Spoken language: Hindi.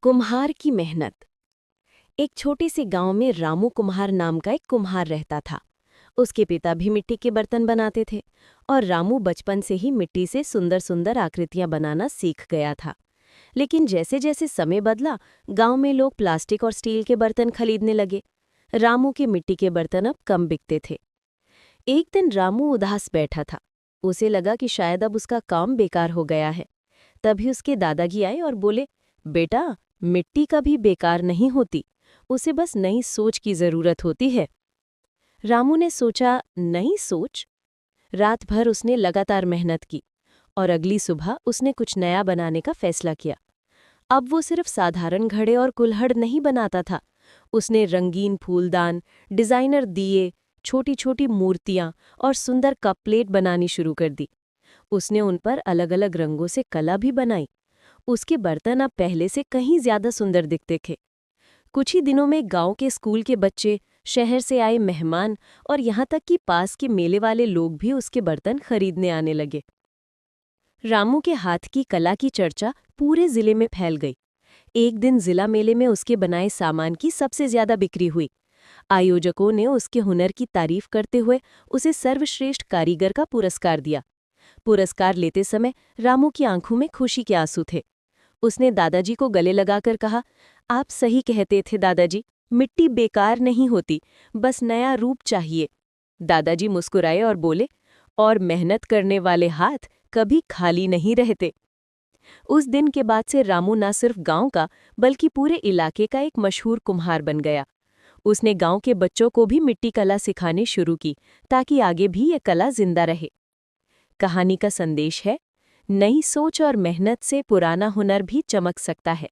कुम्हार की मेहनत। एक छोटे से गांव में रामू कुम्हार नाम का एक कुम्हार रहता था। उसके पिता भी मिट्टी के बर्तन बनाते थे और रामू बचपन से ही मिट्टी से सुंदर सुंदर आकृतियां बनाना सीख गया था। लेकिन जैसे जैसे समय बदला, गांव में लोग प्लास्टिक और स्टील के बर्तन खरीदने लगे। रामू के मिट्टी के बर्तन अब कम बिकते थे। एक दिन रामू उदास बैठा था। उसे लगा कि शायद अब उसका काम बेकार हो गया है। तभी उसके दादाजी आए और बोले, बेटा, मिट्टी कभी बेकार नहीं होती, उसे बस नई सोच की जरूरत होती है। रामू ने सोचा, नई सोच? रात भर उसने लगातार मेहनत की और अगली सुबह उसने कुछ नया बनाने का फैसला किया। अब वो सिर्फ साधारण घड़े और कुल्हड़ नहीं बनाता था। उसने रंगीन फूलदान, डिजाइनर दिए, छोटी छोटी मूर्तियां और सुंदर कप प्लेट बनानी शुरू कर दी। उसने उन पर अलग अलग रंगों से कला भी बनाई। उसके बर्तन अब पहले से कहीं ज्यादा सुंदर दिखते थे। कुछ ही दिनों में गांव के स्कूल के बच्चे, शहर से आए मेहमान और यहाँ तक कि पास के मेले वाले लोग भी उसके बर्तन खरीदने आने लगे। रामू के हाथ की कला की चर्चा पूरे जिले में फैल गई। एक दिन जिला मेले में उसके बनाए सामान की सबसे ज्यादा बिक्री हुई। आयोजकों ने उसके हुनर की तारीफ करते हुए उसे सर्वश्रेष्ठ कारीगर का पुरस्कार दिया। पुरस्कार लेते समय रामू की आंखों में खुशी के आंसू थे। उसने दादाजी को गले लगाकर कहा, आप सही कहते थे दादाजी, मिट्टी बेकार नहीं होती, बस नया रूप चाहिए। दादाजी मुस्कुराए और बोले, और मेहनत करने वाले हाथ कभी खाली नहीं रहते। उस दिन के बाद से रामू न सिर्फ गांव का बल्कि पूरे इलाके का एक मशहूर कुम्हार बन गया। उसने गांव के बच्चों को भी मिट्टी कला सिखानी शुरू की ताकि आगे भी ये कला जिंदा रहे। कहानी का संदेश है, नई सोच और मेहनत से पुराना हुनर भी चमक सकता है।